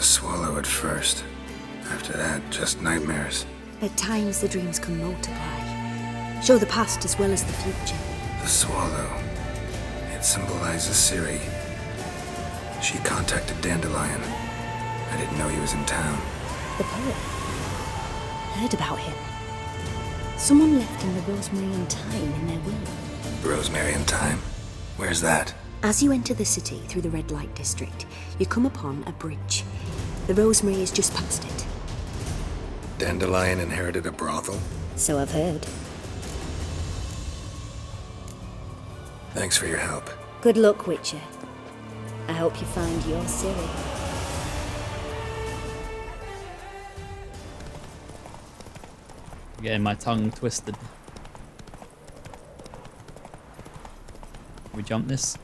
a swallow at first. After that, just nightmares. At times, the dreams can multiply, show the past as well as the future. The swallow. It symbolizes Ciri. She contacted Dandelion. I didn't know he was in town. The poet. Heard about him. Someone left him the rosemary and thyme in their will. Rosemary and Thyme? Where's that? As you enter the city through the red light district, you come upon a bridge. The rosemary is just past it. Dandelion inherited a brothel? So I've heard. Thanks for your help. Good luck, Witcher. I hope you find your Ciri. Getting my tongue twisted. Can we jump this?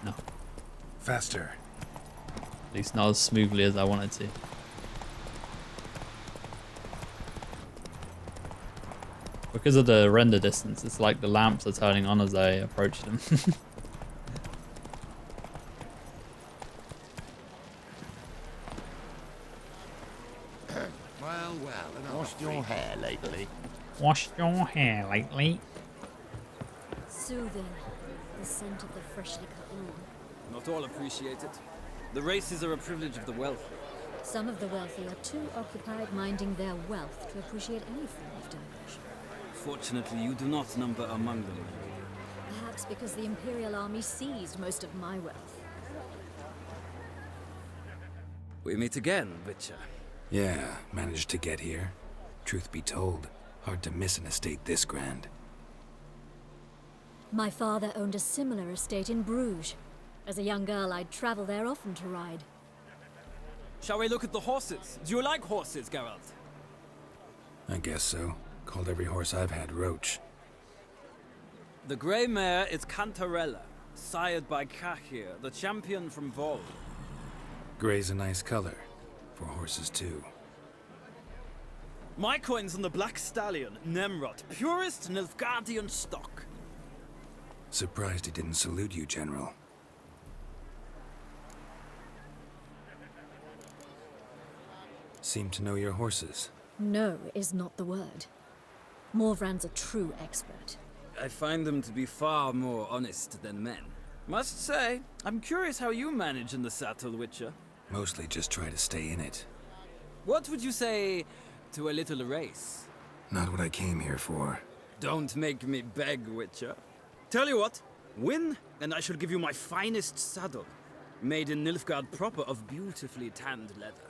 No. Faster. At least not as smoothly as I wanted to. Because of the render distance, it's like the lamps are turning on as I approach them. Washed your hair lately? Washed your hair lately? Soothing. The scent of the freshly cut lawn. Not all appreciate it. The races are a privilege of the wealthy. Some of the wealthy are too occupied minding their wealth to appreciate any form of diversion. Fortunately, you do not number among them. Perhaps because the Imperial Army seized most of my wealth. We meet again, Witcher. Yeah, managed to get here. Truth be told, hard to miss an estate this grand. My father owned a similar estate in Bruges. As a young girl, I'd travel there often to ride. Shall we look at the horses? Do you like horses, Geralt? I guess so. Called every horse I've had Roach. The grey mare is Cantarella, sired by Cahir, the champion from Vol. Gray's a nice color. For horses, too. My coin's on the black stallion, Nemrod, purest Nilfgaardian stock. Surprised he didn't salute you, General. Seem to know your horses. No is not the word. Morvran's a true expert. I find them to be far more honest than men. Must say, I'm curious how you manage in the saddle, Witcher. Mostly just try to stay in it. What would you say to a little race? Not what I came here for. Don't make me beg, Witcher. Tell you what, win, and I shall give you my finest saddle. Made in Nilfgaard proper of beautifully tanned leather.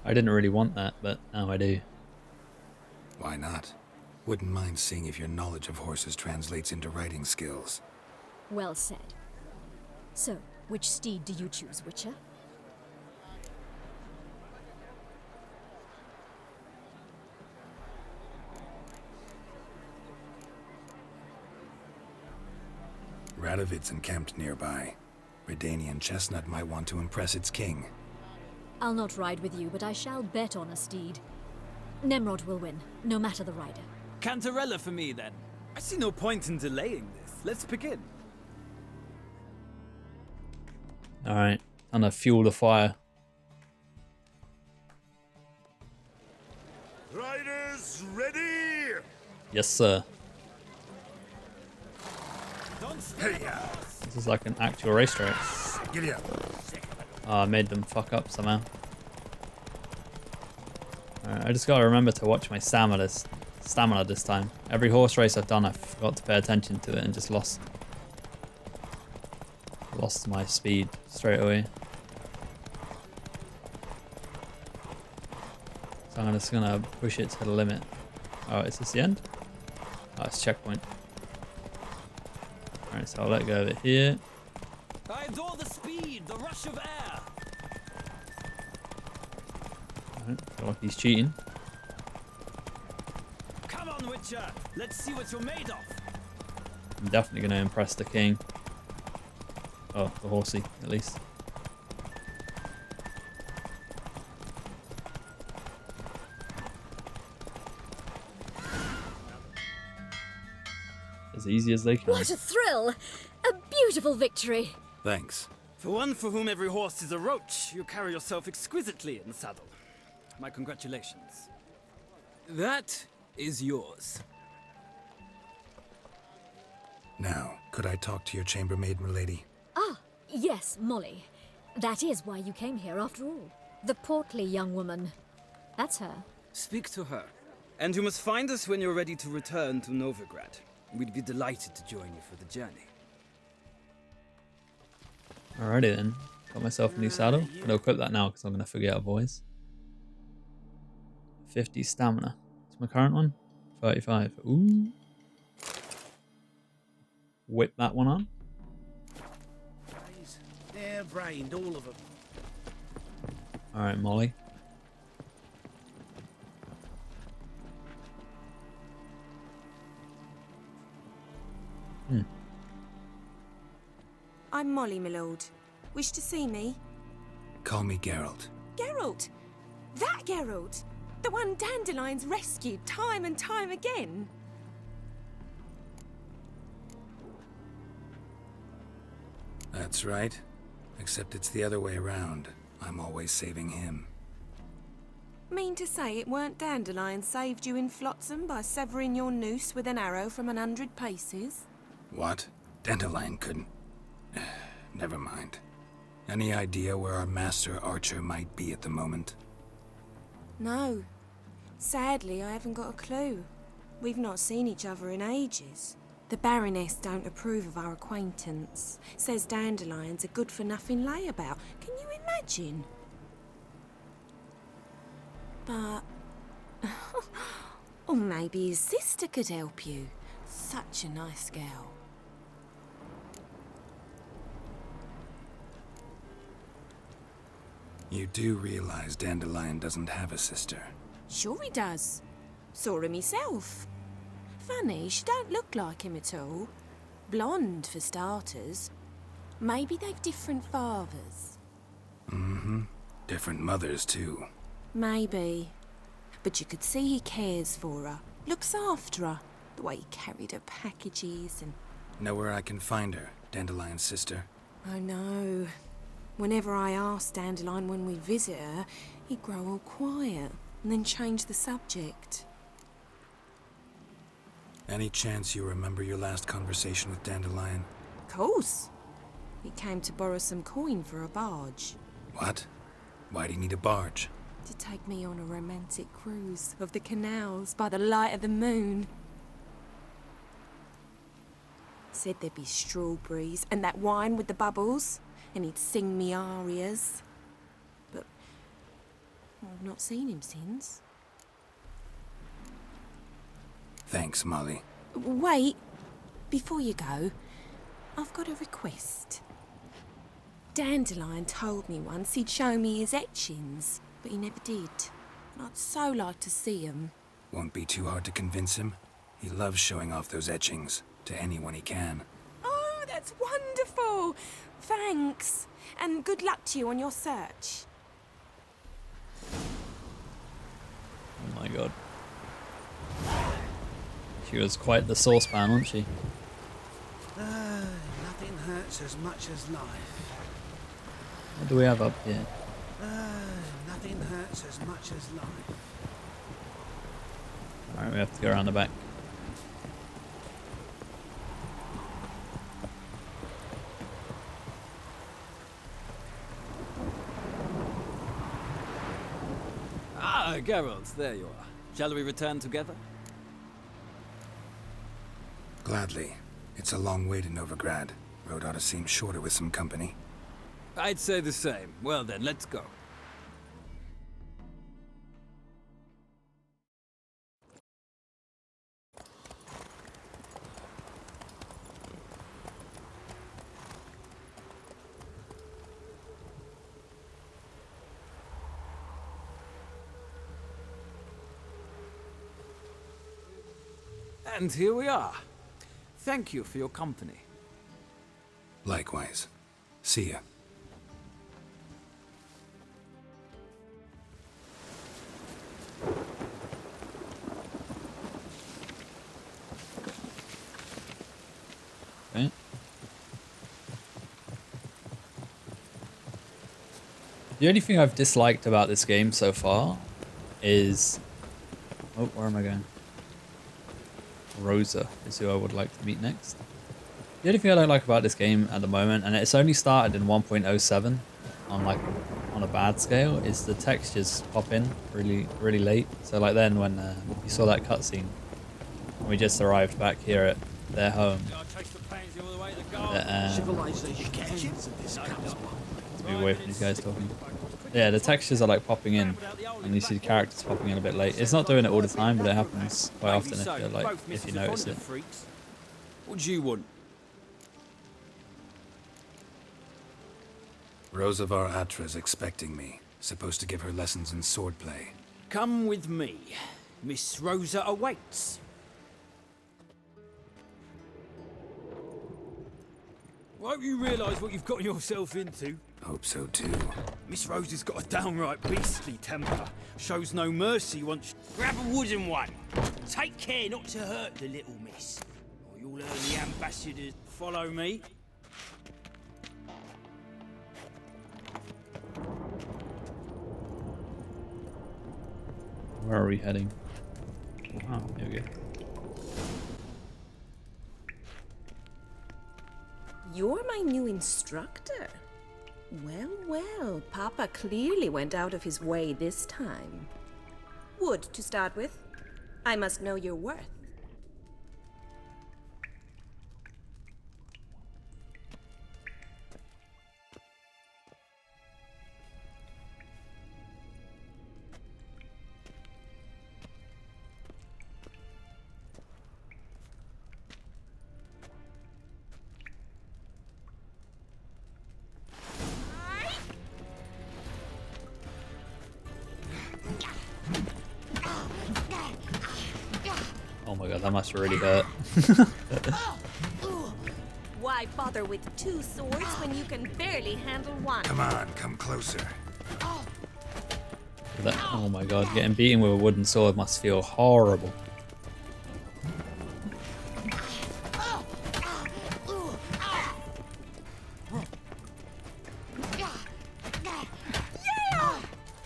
I didn't really want that, but now I do. Why not? Wouldn't mind seeing if your knowledge of horses translates into riding skills. Well said. So, which steed do you choose, Witcher? Radovid's encamped nearby. Redanian Chestnut might want to impress its king. I'll not ride with you, but I shall bet on a steed. Nemrod will win, no matter the rider. Cantarella for me, then. I see no point in delaying this. Let's begin. Alright, I'm gonna fuel the fire. Riders ready! Yes, sir. Hey, This is like an actual racetrack. giddy up. Oh, I made them fuck up somehow. Alright, I just gotta remember to watch my stamina this time. Every horse race I've done, I forgot to pay attention to it and just lost my speed straight away. So I'm just gonna push it to the limit. Oh, is this the end? Oh, it's checkpoint. Alright, so I'll let go of it here. I adore the speed, the rush of air. Alright, feel like he's cheating. Come on, Witcher. Let's see what you're made of. I'm definitely gonna impress the king. Oh, the horsey, at least. As easy as they can. What a thrill! A beautiful victory! Thanks. For one for whom every horse is a roach, you carry yourself exquisitely in the saddle. My congratulations. That is yours. Now, could I talk to your chambermaid, milady? Ah, yes, Molly. That is why you came here after all. The portly young woman. That's her. Speak to her. And you must find us when you're ready to return to Novigrad. We'd be delighted to join you for the journey. Alrighty then. Got myself a new saddle. But I'll equip that now because I'm going to forget otherwise. 50 stamina. What's my current one? 35. Ooh. Whip that one on. They're brained, all of them. Alright, Molly. I'm Molly, my lord. Wish to see me? Call me Geralt. Geralt! That Geralt! The one Dandelion's rescued time and time again! That's right. Except it's the other way around. I'm always saving him. Mean to say it weren't Dandelion saved you in Flotsam by severing your noose with an arrow from 100 paces? What? Dandelion couldn't... Never mind. Any idea where our master archer might be at the moment? No. Sadly, I haven't got a clue. We've not seen each other in ages. The Baroness don't approve of our acquaintance. Says Dandelion's a good-for-nothing layabout. Can you imagine? But... or maybe his sister could help you. Such a nice girl. You do realize Dandelion doesn't have a sister. Sure he does. Saw him myself. Funny, she don't look like him at all. Blonde, for starters. Maybe they've different fathers. Mm-hmm. Different mothers, too. Maybe. But you could see he cares for her. Looks after her. The way he carried her packages and... Know where I can find her, Dandelion's sister? I know. Whenever I asked Dandelion when we visit her, he'd grow all quiet and then change the subject. Any chance you remember your last conversation with Dandelion? Of course. He came to borrow some coin for a barge. What? Why do you need a barge? To take me on a romantic cruise of the canals by the light of the moon. Said there'd be strawberries and that wine with the bubbles, and he'd sing me arias. But I've not seen him since. Thanks, Molly. Wait, before you go, I've got a request. Dandelion told me once he'd show me his etchings, but he never did. And I'd so like to see them. Won't be too hard to convince him. He loves showing off those etchings to anyone he can. Oh, that's wonderful! Thanks, and good luck to you on your search. Oh my god. She was quite the saucepan, wasn't she? Nothing hurts as much as life. What do we have up here? Nothing hurts as much as life. Alright, we have to go around the back. Ah, Geralt, there you are. Shall we return together? Gladly. It's a long way to Novigrad. Road ought to seem shorter with some company. I'd say the same. Well then, let's go. And here we are. Thank you for your company. Likewise. See ya. Okay. The only thing I've disliked about this game so far is... Oh, where am I going? Rosa is who I would like to meet next. The only thing I don't like about this game at the moment, and it's only started in 1.07 on a bad scale, is the textures pop in really late. So like then when you saw that cutscene, we just arrived back here at their home. Move away from these guys talking. Yeah, the textures are like popping in, and you see the characters popping in a bit late. It's not doing it all the time, but it happens quite often if you notice it. What do you want? Rosa var Atra's expecting me. Supposed to give her lessons in swordplay. Come with me. Miss Rosa awaits. I hope you realise what you've gotten yourself into. Hope so too. Miss Rosa's got a downright beastly temper. Shows no mercy once... Grab a wooden one. Take care not to hurt the little miss. Or you'll earn the ambassador. Follow me. Where are we heading? Oh, here we go. You're my new instructor. Well, well, Papa clearly went out of his way this time. Wood, to start with. I must know your worth. Oh my god, that must really hurt. Why bother with two swords when you can barely handle one? Come on, come closer. Oh my god, getting beaten with a wooden sword must feel horrible.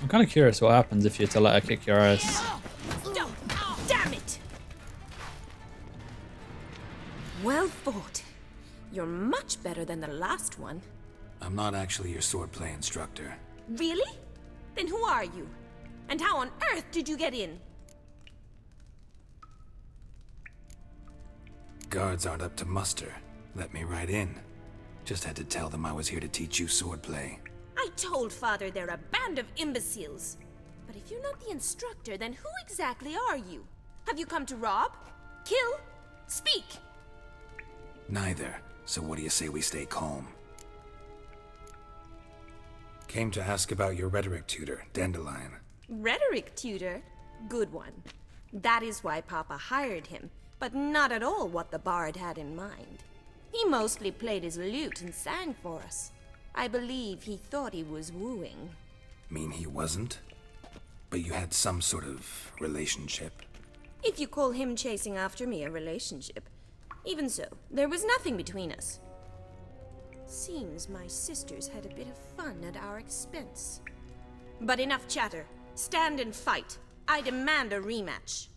I'm kind of curious what happens if you're to let her kick your ass. Damn it! Well fought. You're much better than the last one. I'm not actually your swordplay instructor. Really? Then who are you? And how on earth did you get in? Guards aren't up to muster. Let me right in. Just had to tell them I was here to teach you swordplay. I told Father they're a band of imbeciles. But if you're not the instructor, then who exactly are you? Have you come to rob? Kill? Speak! Neither. So what do you say we stay calm? Came to ask about your rhetoric tutor, Dandelion. Rhetoric tutor? Good one. That is why Papa hired him, but not at all what the bard had in mind. He mostly played his lute and sang for us. I believe he thought he was wooing. Mean he wasn't? But you had some sort of relationship. If you call him chasing after me a relationship. Even so, there was nothing between us. Seems my sisters had a bit of fun at our expense. But enough chatter. Stand and fight. I demand a rematch.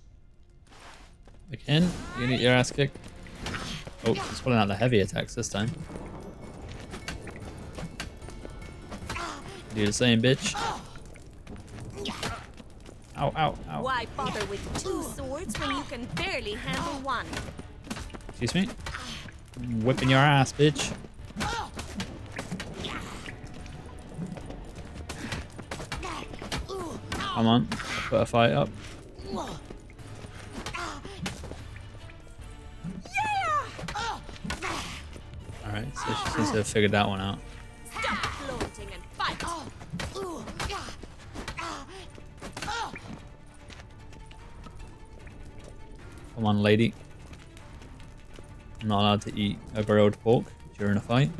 Again, you get your ass kicked. Oh, he's pulling out the heavy attacks this time. Do the same, bitch. Ow, ow, ow. Why bother with two swords when you can barely handle one? Excuse me? I'm whipping your ass, bitch. Come on, put a fight up. Alright, so she seems to have figured that one out. Stop flaunting and fight! Come on, lady. I'm not allowed to eat a grilled pork during a fight.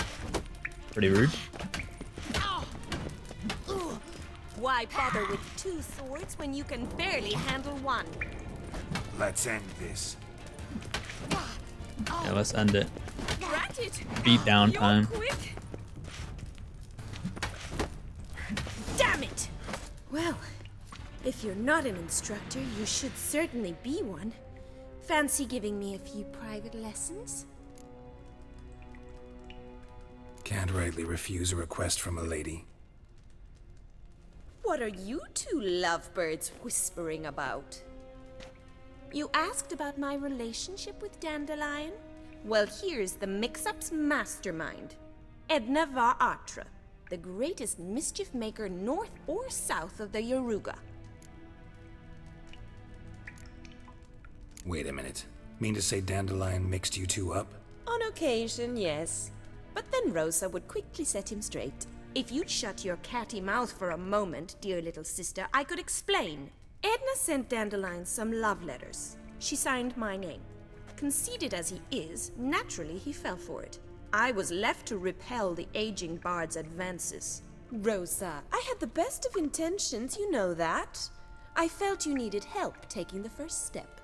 Pretty rude. Why bother with two swords when you can barely handle one? Let's end this. Yeah, let's end it. Granted. Beat down You're time. quick. Well, if you're not an instructor, you should certainly be one. Fancy giving me a few private lessons? Can't rightly refuse a request from a lady. What are you two lovebirds whispering about? You asked about my relationship with Dandelion? Well, here's the mix-up's mastermind. Edna Va Atra, the greatest mischief maker north or south of the Yaruga. Wait a minute. Mean to say Dandelion mixed you two up? On occasion, yes. But then Rosa would quickly set him straight. If you'd shut your catty mouth for a moment, dear little sister, I could explain. Edna sent Dandelion some love letters. She signed my name. Conceited as he is, naturally he fell for it. I was left to repel the aging bard's advances. Rosa, I had the best of intentions, you know that. I felt you needed help taking the first step.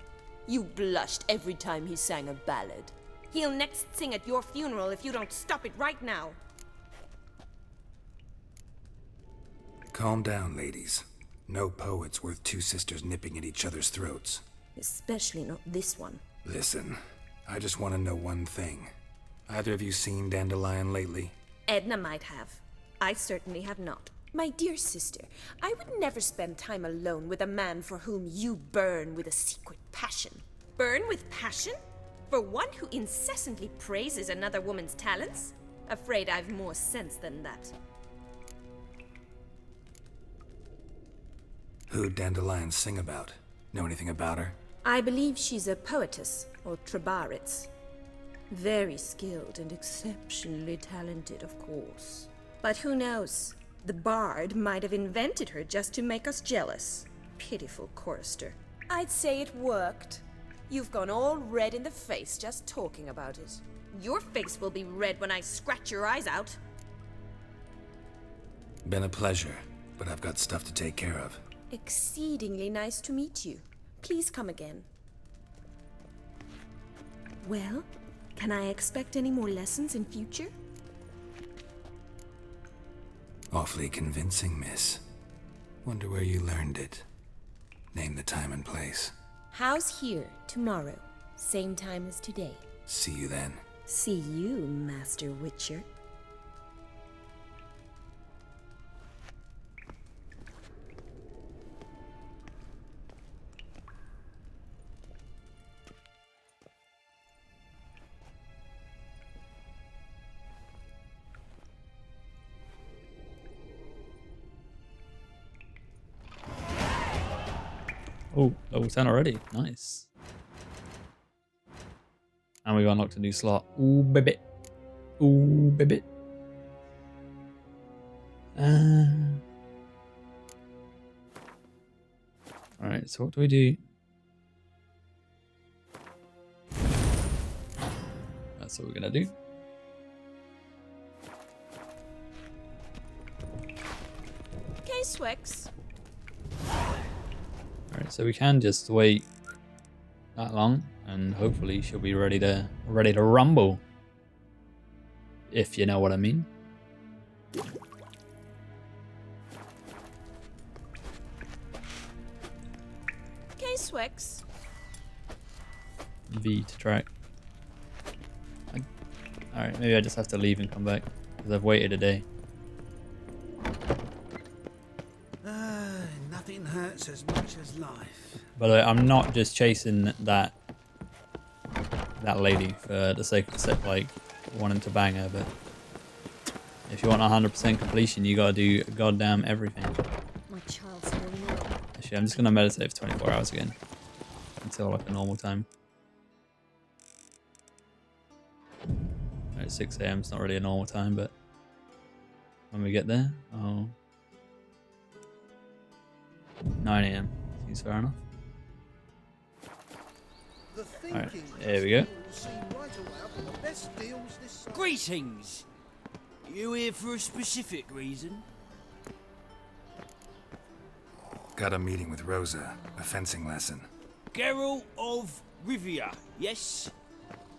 You blushed every time he sang a ballad. He'll next sing at your funeral if you don't stop it right now. Calm down, ladies. No poet's worth two sisters nipping at each other's throats. Especially not this one. Listen, I just want to know one thing. Either of you seen Dandelion lately? Edna might have. I certainly have not. My dear sister, I would never spend time alone with a man for whom you burn with a secret passion. Burn with passion? For one who incessantly praises another woman's talents? Afraid I've more sense than that. Who'd Dandelion sing about? Know anything about her? I believe she's a poetess, or trabaritz. Very skilled and exceptionally talented, of course. But who knows? The bard might have invented her just to make us jealous. Pitiful chorister. I'd say it worked. You've gone all red in the face just talking about it. Your face will be red when I scratch your eyes out. Been a pleasure, but I've got stuff to take care of. Exceedingly nice to meet you. Please come again. Well, can I expect any more lessons in future? Awfully convincing, miss. Wonder where you learned it. Name the time and place. House here, tomorrow. Same time as today. See you then. See you, Master Witcher. Oh, level 10 already. Nice. And we got unlocked a new slot. Ooh, baby. Ooh, baby. Alright, so what do we do? That's what we're gonna do. Okay, Swix. Alright, so we can just wait that long and hopefully she'll be ready to rumble. If you know what I mean. Okay, Swix. V to track. Alright, maybe I just have to leave and come back because I've waited a day. Nothing hurts as much as life. By the way, I'm not just chasing that lady for the sake of like wanting to bang her, but if you want 100% completion, you gotta do goddamn everything. My child's falling ill. Actually, I'm just gonna meditate for 24 hours again until like a normal time. Alright, 6 AM is not really a normal time, but when we get there, 9 AM seems fair enough. Alright, there we go. Greetings! You here for a specific reason? Got a meeting with Rosa, a fencing lesson. Geralt of Rivia, yes?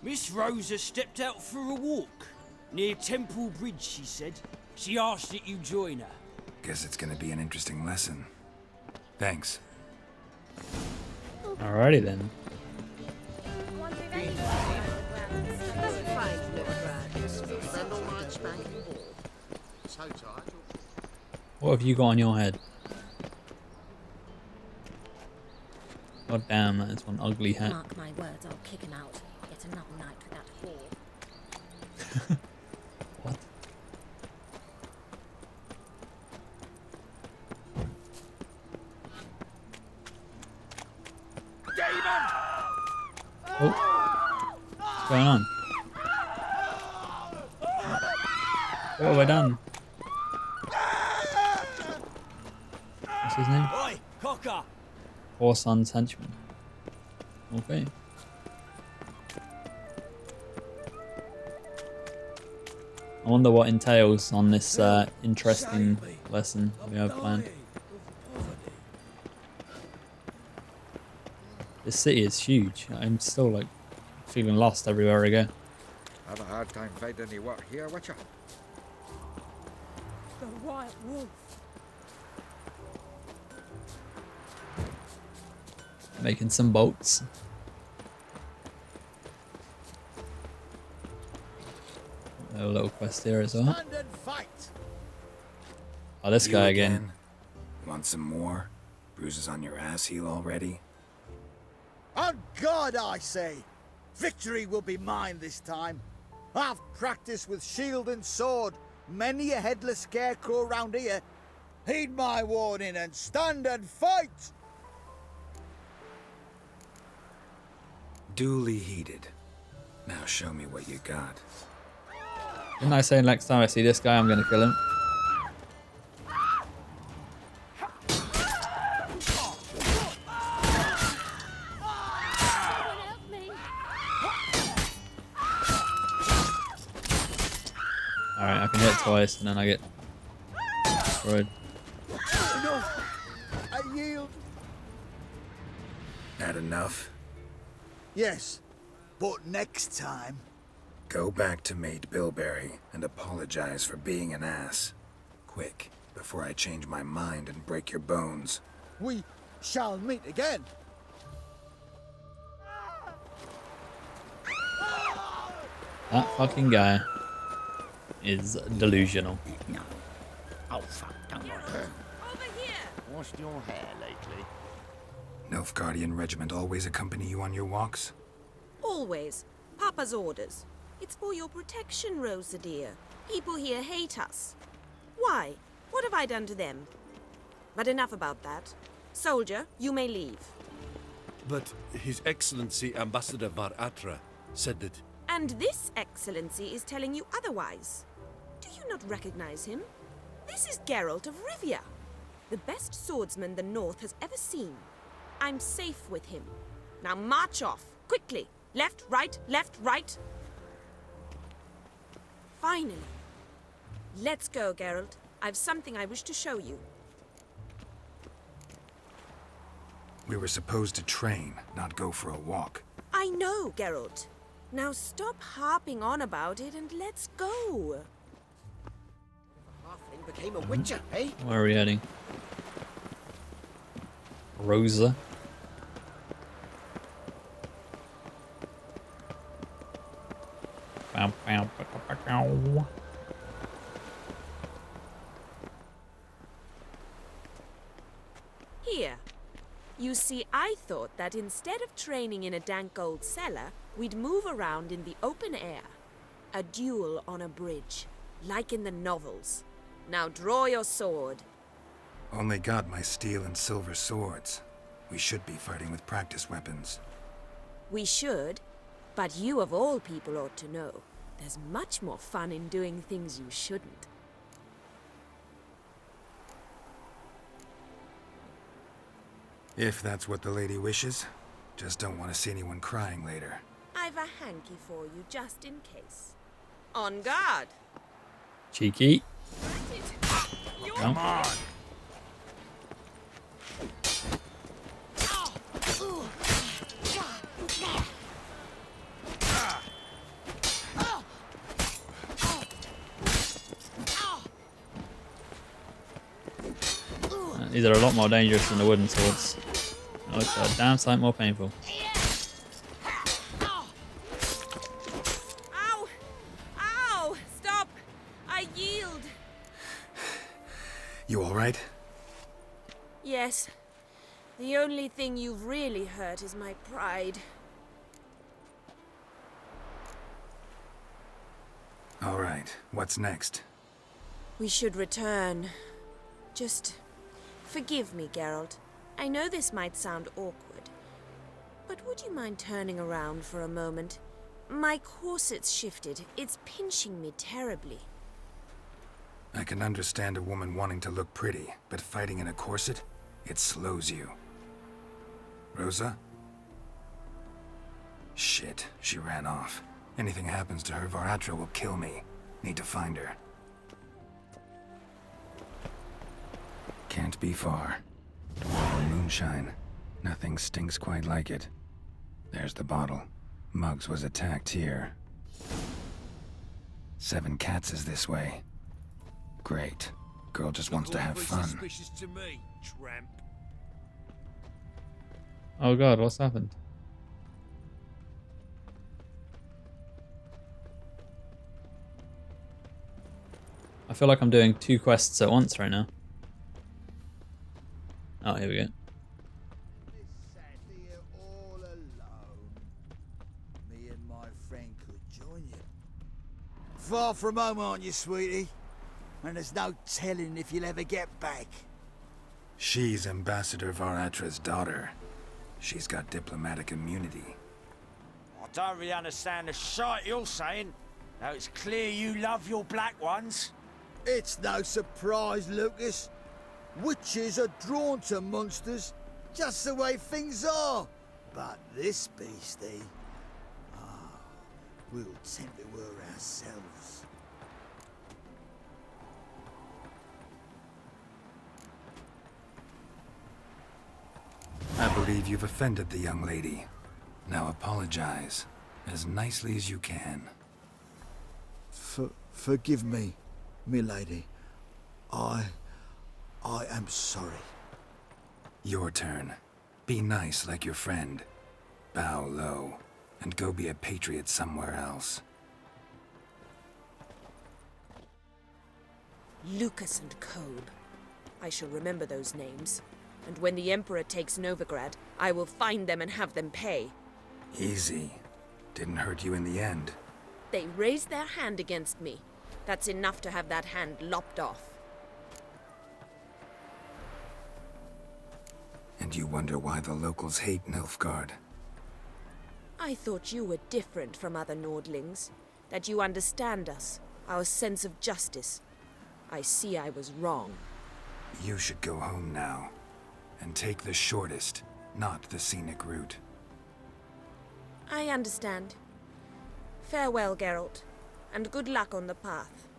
Miss Rosa stepped out for a walk. Near Temple Bridge, she said. She asked that you join her. Guess it's gonna be an interesting lesson. Thanks. Alrighty then. What have you got on your head? God damn, that is one ugly hat. Mark my words, I'll kick him out. Yet another night with that whore. What? Oh. What's going on? What have I done? What's his name? Oi, cocker! Four Sons Henchman. Okay. I wonder what entails on this interesting lesson we have planned. This city is huge. I'm still like feeling lost everywhere I go. Have a hard time finding any work here, Witcher. The White Wolf. Making some boats. A little quest here as well. Stand and fight. Oh, this You guy again. Want some more? Bruises on your ass heel already? On God, I say! Victory will be mine this time. I've practiced with shield and sword. Many a headless scarecrow round here. Heed my warning and stand and fight! Duly heeded. Now show me what you got. Didn't I say next time I see this guy, I'm gonna kill him? Alright, I can hit twice and then I get destroyed. Enough! I yield. Had enough? Yes, but next time. Go back to Maid Bilberry and apologize for being an ass. Quick, before I change my mind and break your bones. We shall meet again. That fucking guy is delusional. No. Oh, fuck, don't like her. Washed your hair lately? Nilfgaardian regiment always accompany you on your walks? Always. Papa's orders. It's for your protection, Rosa dear. People here hate us. Why? What have I done to them? But enough about that. Soldier, you may leave. But His Excellency Ambassador Var Atra said that... And this excellency is telling you otherwise. Do you not recognize him? This is Geralt of Rivia, the best swordsman the North has ever seen. I'm safe with him. Now march off, quickly. Left, right, left, right. Finally. Let's go, Geralt. I've something I wish to show you. We were supposed to train, not go for a walk. I know, Geralt. Now stop harping on about it and let's go. Halfling became a witcher, eh? Where are we heading? Rosa. Bow, bow, bow, bow, bow. Here. You see, I thought that instead of training in a dank old cellar, we'd move around in the open air. A duel on a bridge, like in the novels. Now draw your sword. Only got my steel and silver swords. We should be fighting with practice weapons. We should, but you of all people ought to know. There's much more fun in doing things you shouldn't. If that's what the lady wishes. Just don't want to see anyone crying later. I've a hanky for you just in case. On guard! Cheeky. Come on! These are a lot more dangerous than the wooden swords. It looks a damn sight more painful. Ow! Ow! Stop! I yield. You all right? Yes. The only thing you've really hurt is my pride. All right. What's next? We should return. Just forgive me, Geralt. I know this might sound awkward, but would you mind turning around for a moment? My corset's shifted. It's pinching me terribly. I can understand a woman wanting to look pretty, but fighting in a corset, it slows you. Rosa? Shit, she ran off. Anything happens to her, Varatra will kill me. Need to find her. Can't be far. Dwarven moonshine. Nothing stinks quite like it. There's the bottle. Muggs was attacked here. 7 cats is this way. Great. Girl just wants to have fun. Suspicious to me, tramp. Oh god, what's happened? I feel like I'm doing 2 quests at once right now. Oh, here we go. Sat here all alone. Me and my friend could join you. Far from home, aren't you, sweetie? And there's no telling if you'll ever get back. She's Ambassador Varatra's daughter. She's got diplomatic immunity. I don't really understand the shite you're saying. Though it's clear you love your black ones. It's no surprise, Lucas. Witches are drawn to monsters, just the way things are. But this beastie, we'll tend to her ourselves. I believe you've offended the young lady. Now apologize, as nicely as you can. Forgive me, milady. I am sorry. Your turn. Be nice like your friend. Bow low, and go be a patriot somewhere else. Lucas and Kobe. I shall remember those names. And when the Emperor takes Novigrad, I will find them and have them pay. Easy. Didn't hurt you in the end. They raised their hand against me. That's enough to have that hand lopped off. And you wonder why the locals hate Nilfgaard. I thought you were different from other Nordlings. That you understand us, our sense of justice. I see I was wrong. You should go home now. And take the shortest, not the scenic route. I understand. Farewell, Geralt, and good luck on the path.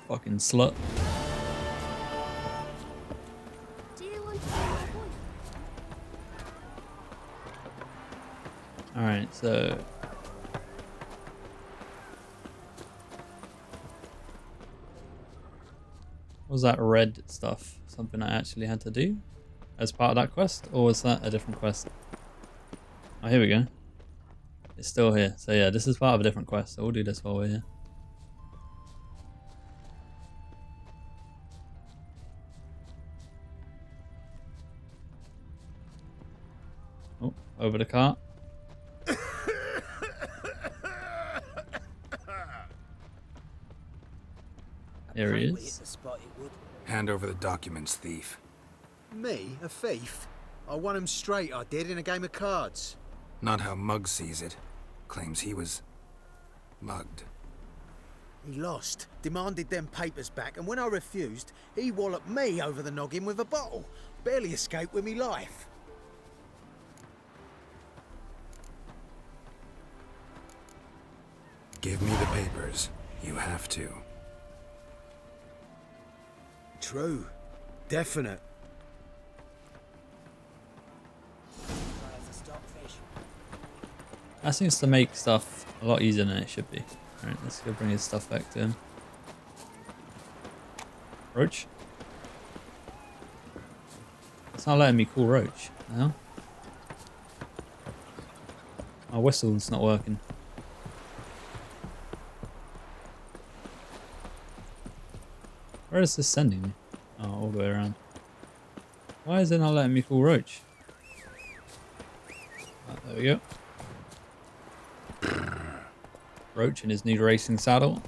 Fucking slut. Alright, so... was that red stuff something I actually had to do as part of that quest, or was that a different quest? Oh, here we go. It's still here. So yeah, this is part of a different quest, so we'll do this while we're here. Oh, over the cart. Here he is. Hand over the documents, thief. Me? A thief? I won 'em straight, I did, in a game of cards. Not how Muggs sees it. Claims he was... mugged. He lost, demanded them papers back, and when I refused, he walloped me over the noggin with a bottle. Barely escaped with me life. Give me the papers. You have to. True. Definite. That seems to make stuff a lot easier than it should be. Alright, let's go bring his stuff back to him. Roach? It's not letting me call Roach. No? My whistle's not working. Where is this sending me? Oh, all the way around. Why is it not letting me call Roach? Oh, there we go. Roach in his new racing saddle.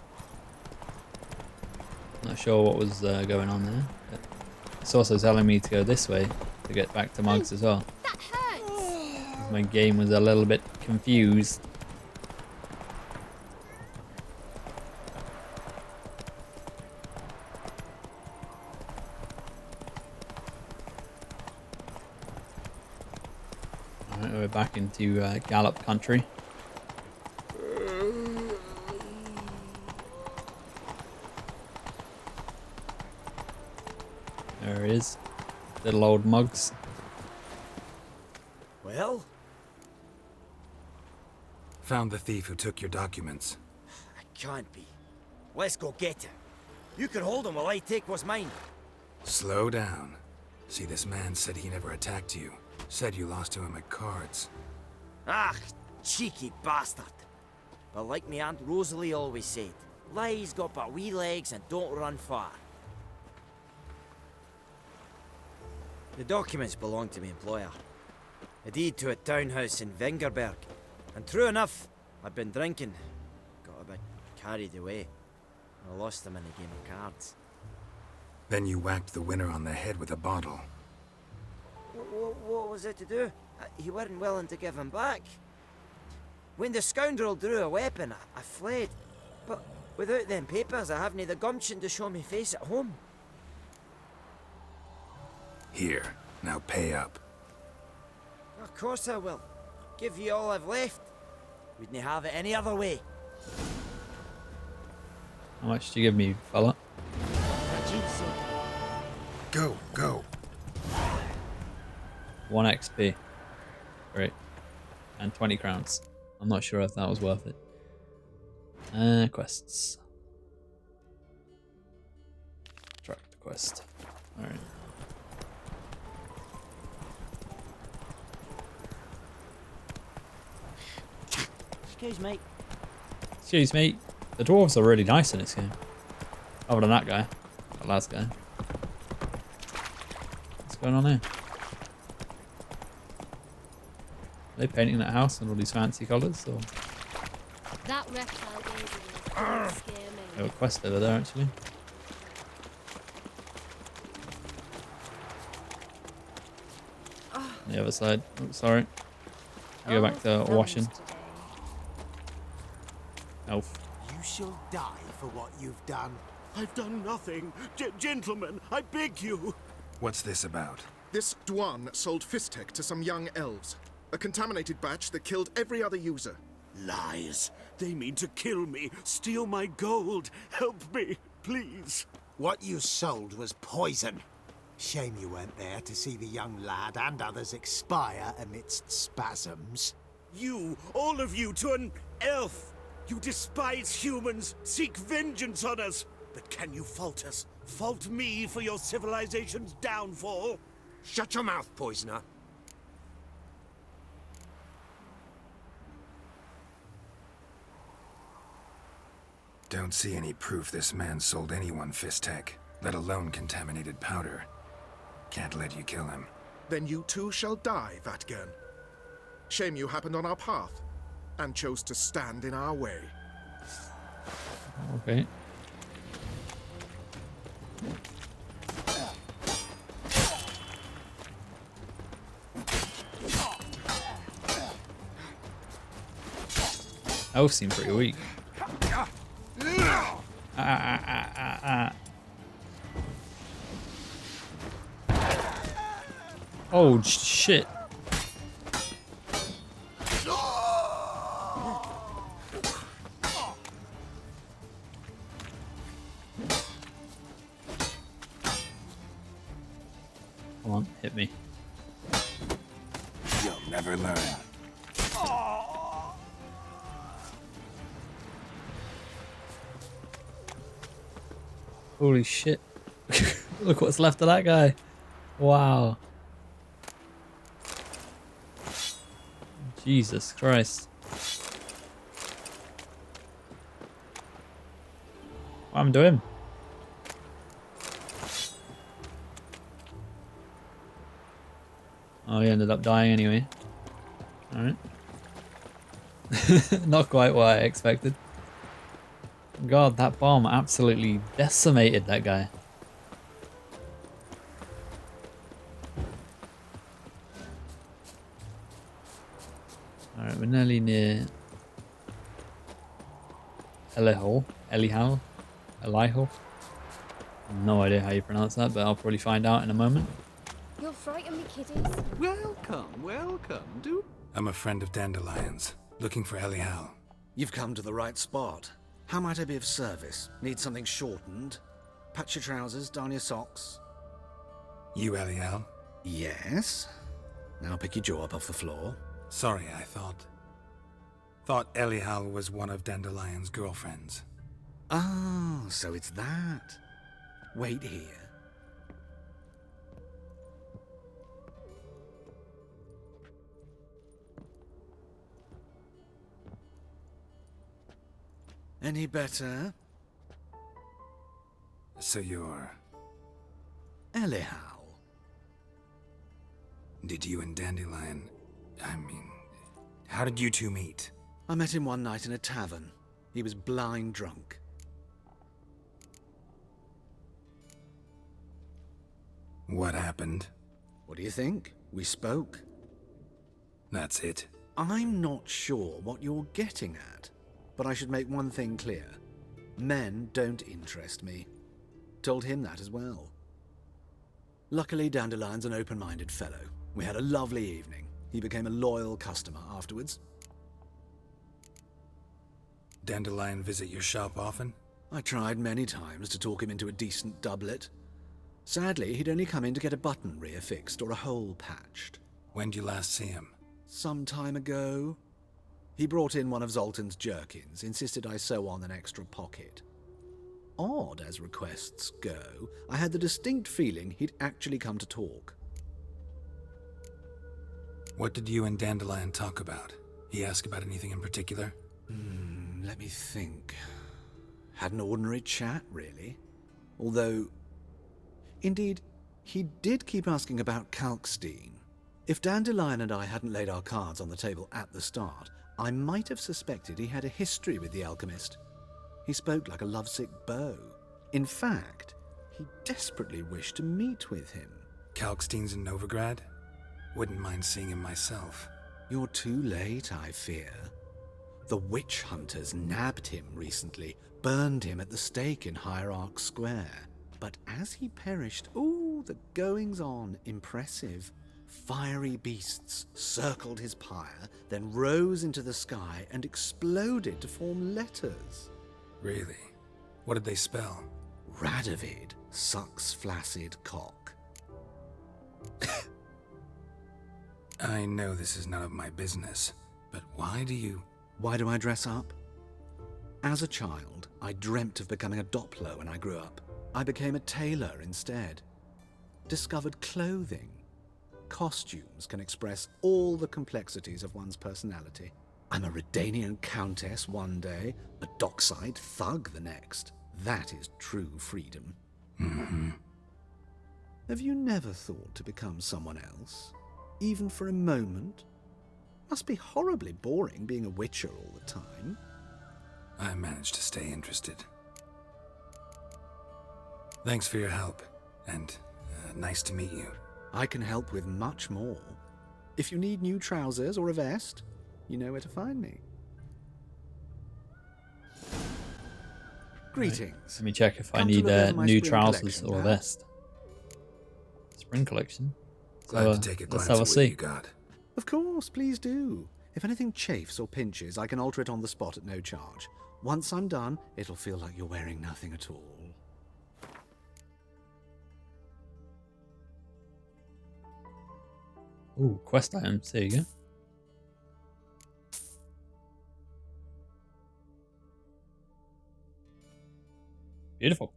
Not sure what was going on there. But it's also telling me to go this way to get back to Mugs as well. That hurts! My game was a little bit confused. Alright, we're back into Gallop country. There he is. Little old Mugs. Well? Found the thief who took your documents. It can't be. Let's go get him. You can hold him while I take what's mine. Slow down. See, this man said he never attacked you. Said you lost to him at cards. Ah, cheeky bastard. But like me Aunt Rosalie always said, lies got but wee legs and don't run far. The documents belong to my employer. A deed to a townhouse in Vingerberg. And true enough, I'd been drinking. Got a bit carried away. I lost them in a game of cards. Then you whacked the winner on the head with a bottle. What was it to do? He weren't willing to give him back. When the scoundrel drew a weapon, I fled. But without them papers, I haven't the gumption to show me face at home. Here, now pay up. Of course I will. Give you all I've left. Wouldn't have it any other way. How much do you give me, fella? Go, go. 1 XP. Great. And 20 crowns. I'm not sure if that was worth it. Quests. Track the quest. Alright. Excuse me. Excuse me. The dwarves are really nice in this game. Other than that guy. That last guy. What's going on here? Are they painting that house in all these fancy colours? Or That reptile gazing will scare me. they have a quest over there actually. On the other side. Oh, sorry. Go back to washing. Elf. You shall die for what you've done. I've done nothing. Gentlemen, I beg you. What's this about? This Dwan sold Fistek to some young elves. A contaminated batch that killed every other user. Lies. They mean to kill me, steal my gold. Help me, please. What you sold was poison. Shame you weren't there to see the young lad and others expire amidst spasms. You, all of you, to an elf. You despise humans, seek vengeance on us. But can you fault us? Fault me for your civilization's downfall? Shut your mouth, poisoner. Don't see any proof this man sold anyone Fistek, let alone contaminated powder. Can't let you kill him. Then you too shall die, Vatgern. Shame you happened on our path, and chose to stand in our way. Okay. Elves seem pretty weak. Oh shit. Come on, hit me. You'll never learn. Holy shit. Look what's left of that guy. Wow. Jesus Christ. What am I doing? Oh, he ended up dying anyway. Alright. Not quite what I expected. God, that bomb absolutely decimated that guy. Alright, we're nearly near Elihal. Elihal. No idea how you pronounce that, but I'll probably find out in a moment. You'll frighten me, kiddies. Welcome, welcome. Do I'm a friend of Dandelion's, looking for Elihal. You've come to the right spot. How might I be of service? Need something shortened? Patch your trousers, darn your socks. You Elihal? Yes. Now pick your jaw up off the floor. Sorry, I thought Elihal was one of Dandelion's girlfriends. Oh, so it's that. Wait here. Any better? So you're... Elihal. Did you and Dandelion... how did you two meet? I met him one night in a tavern. He was blind drunk. What happened? What do you think? We spoke. That's it. I'm not sure what you're getting at, but I should make one thing clear. Men don't interest me. Told him that as well. Luckily, Dandelion's an open-minded fellow. We had a lovely evening. He became a loyal customer afterwards. Dandelion visit your shop often? I tried many times to talk him into a decent doublet. Sadly, he'd only come in to get a button reaffixed or a hole patched. When'd you last see him? Some time ago. He brought in one of Zoltan's jerkins, insisted I sew on an extra pocket. Odd as requests go, I had the distinct feeling he'd actually come to talk. What did you and Dandelion talk about? He asked about anything in particular? Let me think. Had an ordinary chat, really. Although... Indeed, he did keep asking about Kalkstein. If Dandelion and I hadn't laid our cards on the table at the start, I might have suspected he had a history with the alchemist. He spoke like a lovesick beau. In fact, he desperately wished to meet with him. Kalkstein's in Novigrad? Wouldn't mind seeing him myself. You're too late, I fear. The witch hunters nabbed him recently, burned him at the stake in Hierarch Square. But as he perished, ooh, the goings-on, impressive. Fiery beasts circled his pyre, then rose into the sky and exploded to form letters. Really? What did they spell? Radovid sucks flaccid cock. I know this is none of my business, but why do I dress up? As a child, I dreamt of becoming a Doppler when I grew up. I became a tailor instead. Discovered clothing. Costumes can express all the complexities of one's personality. I'm a Redanian countess one day, a dockside thug the next. That is true freedom. Mm-hmm. Have you never thought to become someone else? Even for a moment? Must be horribly boring being a witcher all the time. I managed to stay interested. Thanks for your help, and nice to meet you. I can help with much more. If you need new trousers or a vest, you know where to find me. Greetings. Let me check if I Come to need look over my new spring trousers collection, or a perhaps? vest. Spring collection. Glad to take a let's glance have at a what see. you got. Of course, please do. If anything chafes or pinches, I can alter it on the spot at no charge. Once I'm done, it'll feel like you're wearing nothing at all. Ooh, quest items. There you go. Beautiful.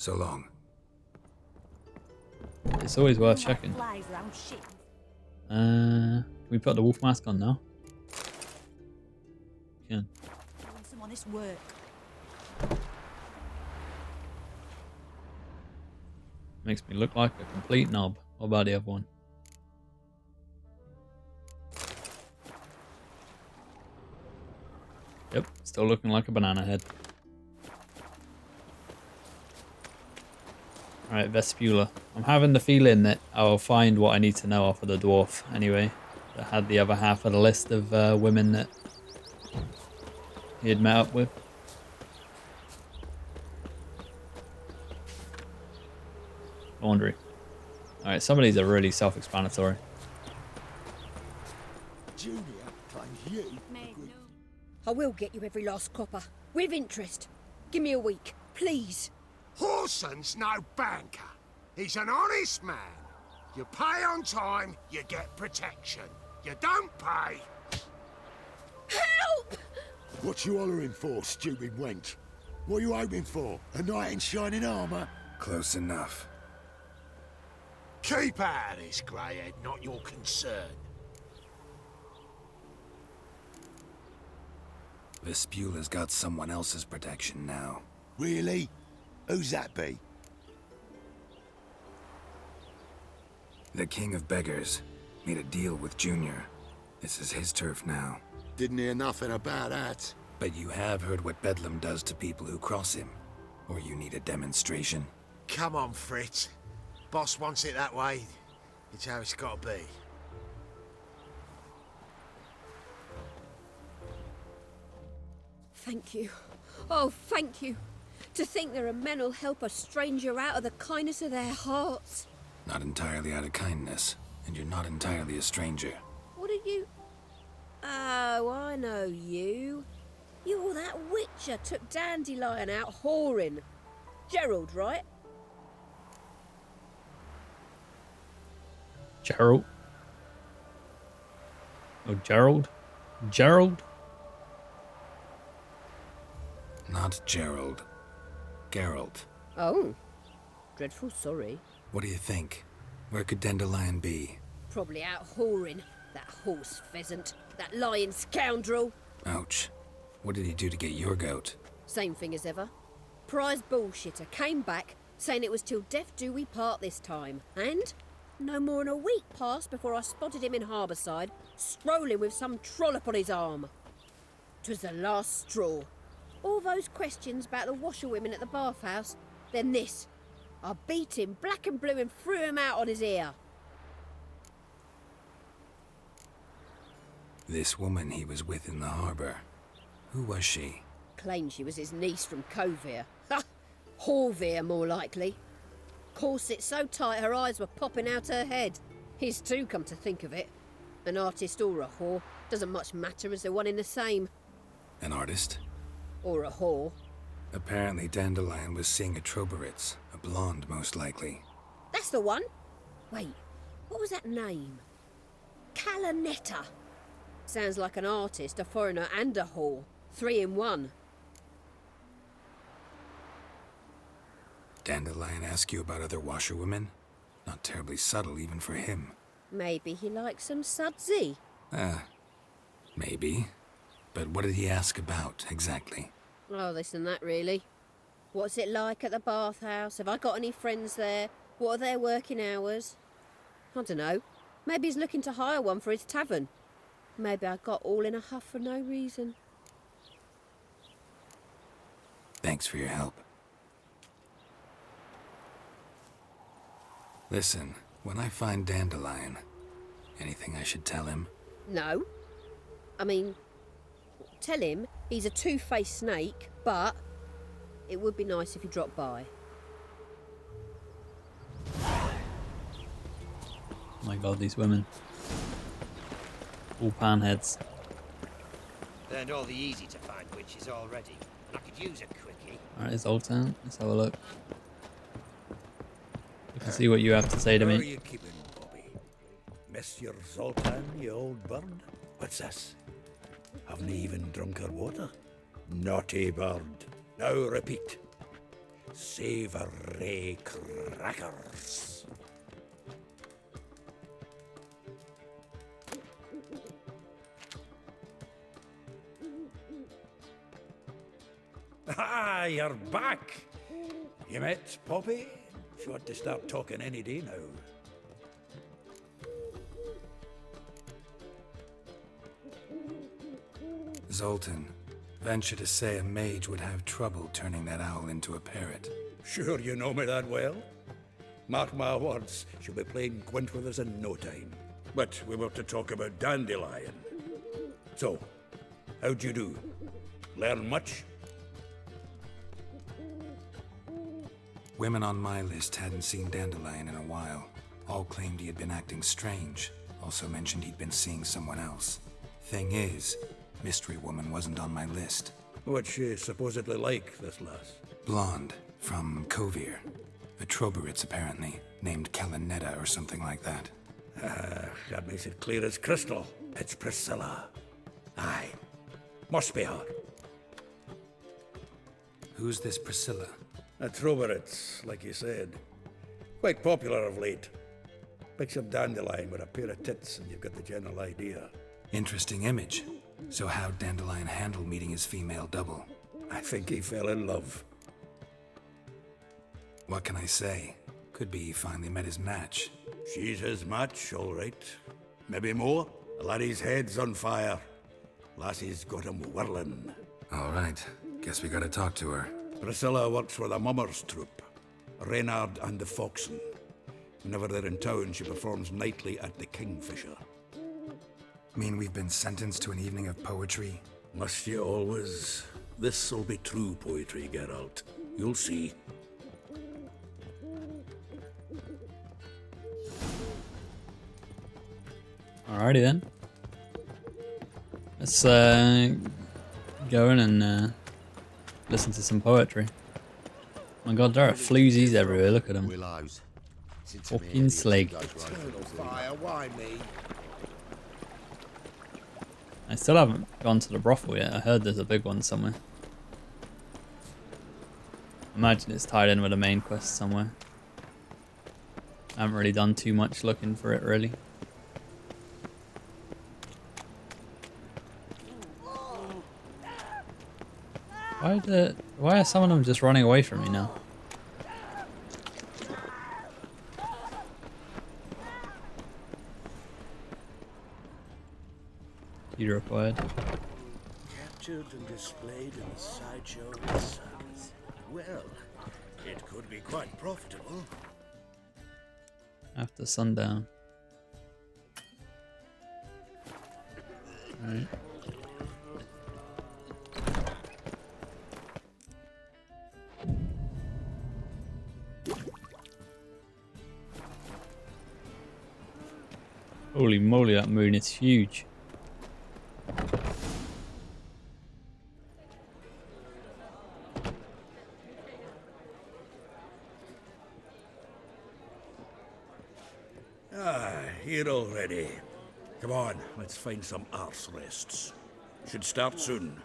So long. It's always worth checking. Can we put the wolf mask on now? Can. Some honest work. Makes me look like a complete knob. What about the other one? Yep, still looking like a banana head. Alright, Vespula. I'm having the feeling that I'll find what I need to know off of the dwarf anyway. That had the other half of the list of women that he had met up with. Laundry. Alright, some of these are really self-explanatory. Junior claims you. I will get you every last copper. With interest. Give me a week, please. Horson's no banker. He's an honest man. You pay on time, you get protection. You don't pay... Help! What you hollering for, stupid wench? What are you hoping for? A knight in shining armour? Close enough. Keep out of this, greyhead, not your concern. Vespula's got someone else's protection now. Really? Who's that be? The King of Beggars made a deal with Junior. This is his turf now. Didn't hear nothing about that. But you have heard what Bedlam does to people who cross him. Or you need a demonstration? Come on, Fritz. Boss wants it that way. It's how it's got to be. Thank you. Oh, thank you. To think there are men who'll help a stranger out of the kindness of their hearts. Not entirely out of kindness, and you're not entirely a stranger. What are you... Oh, I know you. You're that witcher took Dandelion out whoring. Gerald, right? Gerald? Oh, Gerald? Gerald? Not Gerald. Geralt. Oh. Dreadful sorry. What do you think? Where could Dandelion be? Probably out whoring. That horse pheasant. That lying scoundrel. Ouch. What did he do to get your goat? Same thing as ever. Prize bullshitter came back, saying it was till death do we part this time. And no more than a week passed before I spotted him in Harbourside, strolling with some trollop on his arm. 'Twas the last straw. All those questions about the washerwomen at the bathhouse, then this. I beat him black and blue and threw him out on his ear. This woman he was with in the harbour. Who was she? Claimed she was his niece from Covere. Ha! Horvere, more likely. Corset so tight her eyes were popping out her head. His too, come to think of it. An artist or a whore. Doesn't much matter as they're one in the same. An artist? Or a whore. Apparently Dandelion was seeing a Troberitz. A blonde, most likely. That's the one. Wait, what was that name? Calanetta. Sounds like an artist, a foreigner and a whore. 3 in 1. Dandelion ask you about other washerwomen? Not terribly subtle even for him. Maybe he likes some sudsy. Maybe. But what did he ask about, exactly? Oh, this and that, really. What's it like at the bathhouse? Have I got any friends there? What are their working hours? I don't know. Maybe he's looking to hire one for his tavern. Maybe I got all in a huff for no reason. Thanks for your help. Listen, when I find Dandelion, anything I should tell him? No. I mean, tell him he's a two-faced snake, but it would be nice if he dropped by. My god, these women. All panheads. Learned all the easy to find witches already. I could use a quickie. Alright, it's Old Town. Let's have a look. We can see what you have to say to Where me. are you keeping, Bobby? Monsieur Zoltan, you old bird? What's this? Haven't even drunk her water? Naughty bird. Now repeat. Savoury crackers. Ah, you're back. You met Poppy? She ought to start talking any day now. Zoltan, venture to say a mage would have trouble turning that owl into a parrot. Sure you know me that well? Mark my words, she'll be playing Gwent with us in no time. But we were to talk about Dandelion. So, how'd you do? Learn much? Women on my list hadn't seen Dandelion in a while. All claimed he had been acting strange. Also mentioned he'd been seeing someone else. Thing is, Mystery Woman wasn't on my list. What's she supposedly like, this lass? Blonde, from Kovir. A Troberitz, apparently, named Kalinetta or something like that. That makes it clear as crystal. It's Priscilla. Aye. Must be her. Who's this Priscilla? A Troberitz, like you said. Quite popular of late. Picture Dandelion with a pair of tits and you've got the general idea. Interesting image. So how'd Dandelion handle meeting his female double? I think he fell in love. What can I say? Could be he finally met his match. She's his match, all right. Maybe more. The laddie's head's on fire. Lassie's got him whirling. All right. Guess we gotta talk to her. Priscilla works for the Mummers troupe. Reynard and the Foxen. Whenever they're in town, she performs nightly at the Kingfisher. Mean we've been sentenced to an evening of poetry? Must you always? This'll be true poetry, Geralt. You'll see. Alrighty then. Let's go in and listen to some poetry. My god, there are floozies everywhere, look at them. Fucking slag. Fire, why me? I still haven't gone to the brothel yet. I heard there's a big one somewhere. Imagine it's tied in with a main quest somewhere. I haven't really done too much looking for it, really. Why are some of them just running away from me now? Key required. Captured and displayed in the sideshow of the circus. Well, it could be quite profitable. After sundown. Alright. Holy moly, that moon is huge. Here already. Come on, let's find some arse rests. Should start soon.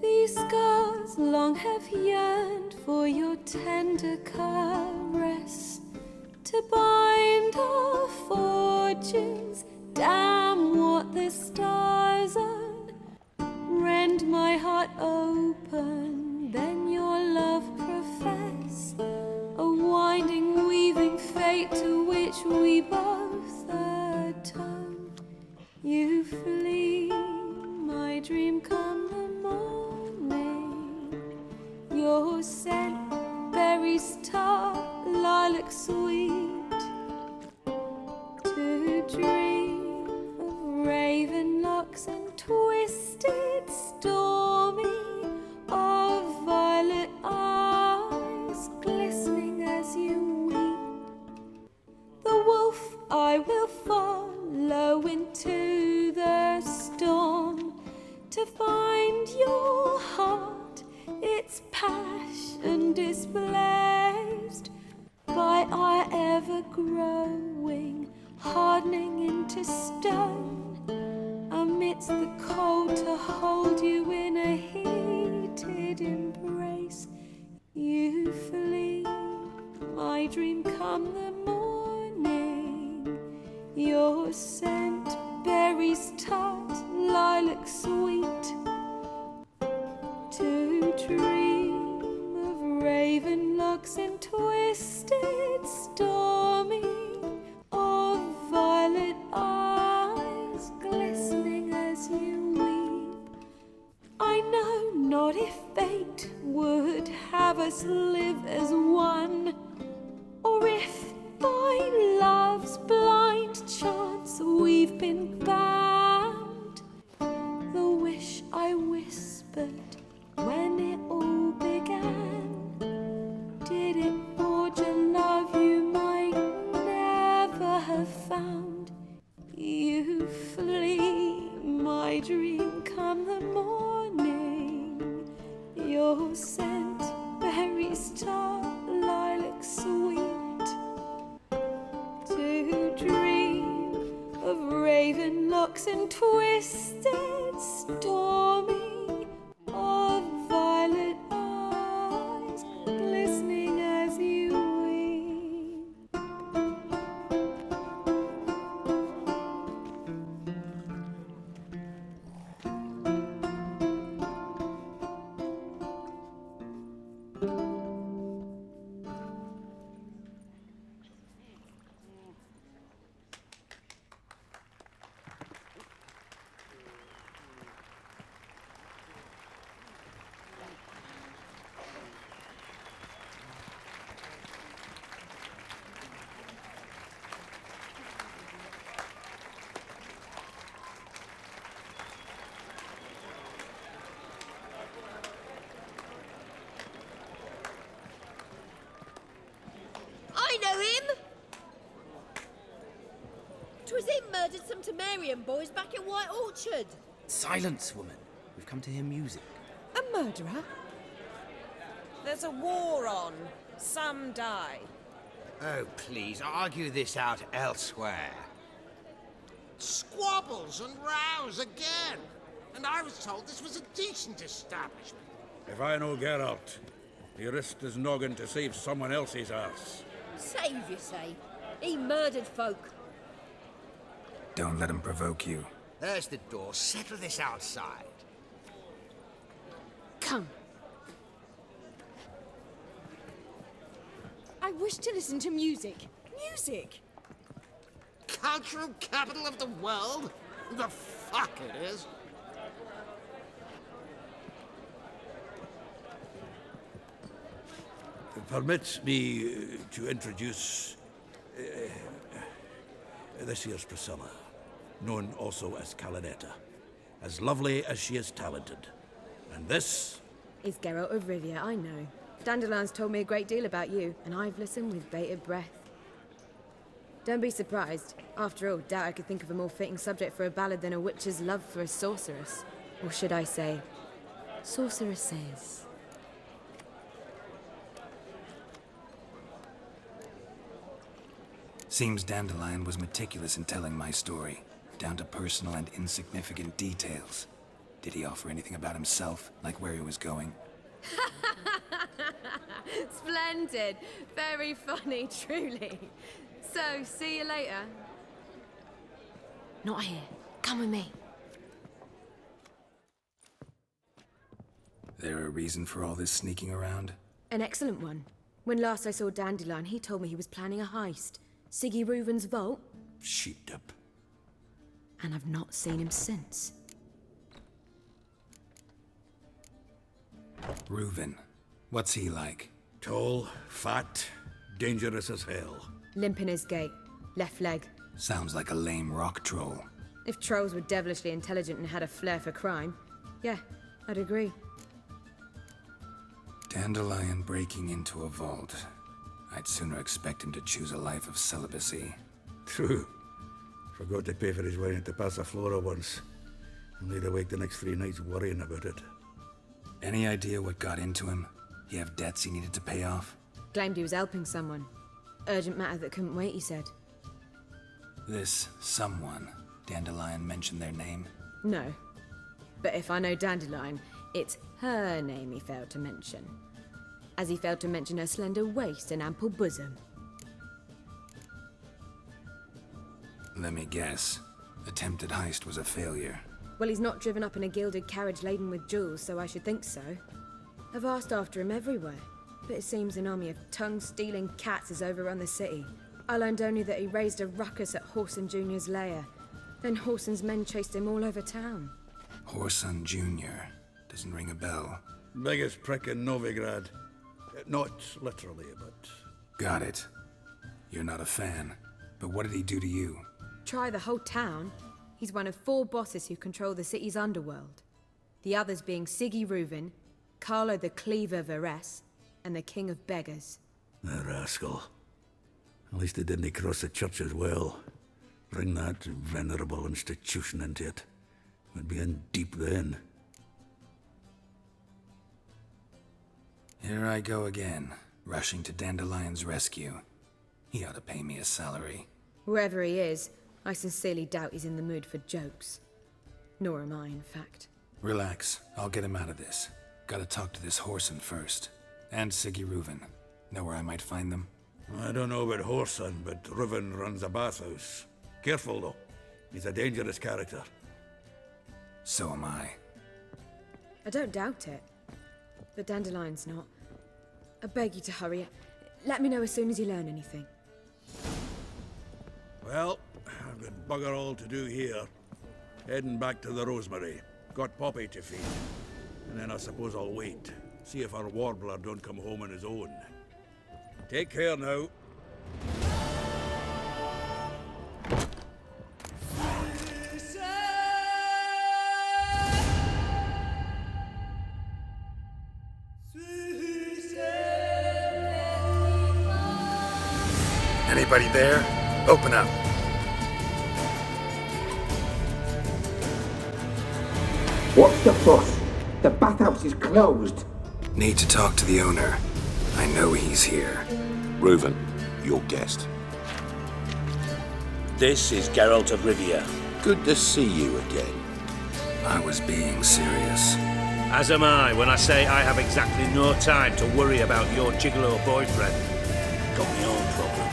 These scars long have yearned for your tender caress, to bind our fortunes. Damn what the stars own. Rend my heart open, then your love profess. fate to which we both atone. You flee, my dream come the morning. Your scent berries tart, lilac sweet. To dream of raven locks and twisted stormy, of violet eyes glistening as you weep. The wolf I will follow into the storm to find your heart, its passion displaced by our ever-growing, hardening into stone. Amidst the cold to hold you in a heated embrace. You flee, my dream come the morning. Your scent berries tart, lilac sweet. To dream of raven locks and twisted stormy, of violet eyes glistening as you weep. I know not if fate would have us live as one, or if by love's blind chance we've been bound. The wish I whispered when it all began, did it forge a love you might never have found? You flee, my dream come the morning. Your scent berries tart, lilac sweet. To dream of raven locks and twisted stormy, of violet eyes glistening as you weep. I know him! 'Twas him murdered some Temerian boys back at White Orchard. Silence, woman. We've come to hear music. A murderer? There's a war on. Some die. Oh, please, argue this out elsewhere. Squabbles and rows again. And I was told this was a decent establishment. If I know Geralt, he risked his noggin to save someone else's ass. Save, you say? He murdered folk. Don't let him provoke you. There's the door. Settle this outside. Come. I wish to listen to music. Music! Cultural capital of the world? The fuck it is. Permit me to introduce... this here's Priscilla, known also as Calinetta. As lovely as she is talented. And this... is Geralt of Rivia, I know. Dandelion's told me a great deal about you, and I've listened with bated breath. Don't be surprised. After all, doubt I could think of a more fitting subject for a ballad than a witch's love for a sorceress. Or should I say, sorceresses. Seems Dandelion was meticulous in telling my story, down to personal and insignificant details. Did he offer anything about himself, like where he was going? Splendid. Very funny, truly. So, see you later. Not here. Come with me. There a reason for all this sneaking around? An excellent one. When last I saw Dandelion, he told me he was planning a heist. Siggy Reuven's vault. Sheeped up. And I've not seen him since. Reuven. What's he like? Tall, fat, dangerous as hell. Limp in his gait. Left leg. Sounds like a lame rock troll. If trolls were devilishly intelligent and had a flair for crime, yeah, I'd agree. Dandelion breaking into a vault. I'd sooner expect him to choose a life of celibacy. True. Forgot to pay for his wine at the Passaflora once. And laid awake the next 3 nights worrying about it. Any idea what got into him? He have debts he needed to pay off? Claimed he was helping someone. Urgent matter that couldn't wait, he said. This someone, Dandelion mentioned their name? No. But if I know Dandelion, it's her name he failed to mention. As he failed to mention her slender waist and ample bosom. Let me guess. Attempted heist was a failure. Well, he's not driven up in a gilded carriage laden with jewels, so I should think so. I've asked after him everywhere, but it seems an army of tongue-stealing cats has overrun the city. I learned only that he raised a ruckus at Whoreson Jr.'s lair. Then Whoreson's men chased him all over town. Whoreson Jr. Doesn't ring a bell. Biggest prick in Novigrad. Not literally, but... Got it. You're not a fan. But what did he do to you? Try the whole town. He's one of 4 bosses who control the city's underworld. The others being Siggy Reuven, Carlo the Cleaver Varese, and the King of Beggars. The rascal. At least he didn't cross the church as well. Bring that venerable institution into it. We'd be in deep then. Here I go again, rushing to Dandelion's rescue. He ought to pay me a salary. Whoever he is, I sincerely doubt he's in the mood for jokes. Nor am I, in fact. Relax, I'll get him out of this. Gotta talk to this Whoreson first. And Siggy Reuven. Know where I might find them? I don't know about Whoreson, but Reuven runs a bathhouse. Careful, though. He's a dangerous character. So am I. I don't doubt it. But Dandelion's not. I beg you to hurry. Let me know as soon as you learn anything. Well, I've got bugger all to do here. Heading back to the Rosemary. Got Poppy to feed. And then I suppose I'll wait. See if our warbler don't come home on his own. Take care now. Anybody there? Open up. What's the fuss? The bathhouse is closed. Need to talk to the owner. I know he's here. Reuven, your guest. This is Geralt of Rivia. Good to see you again. I was being serious. As am I when I say I have exactly no time to worry about your gigolo boyfriend. Got my own problems.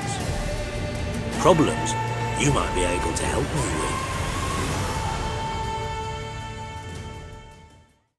Problems you might be able to help me with.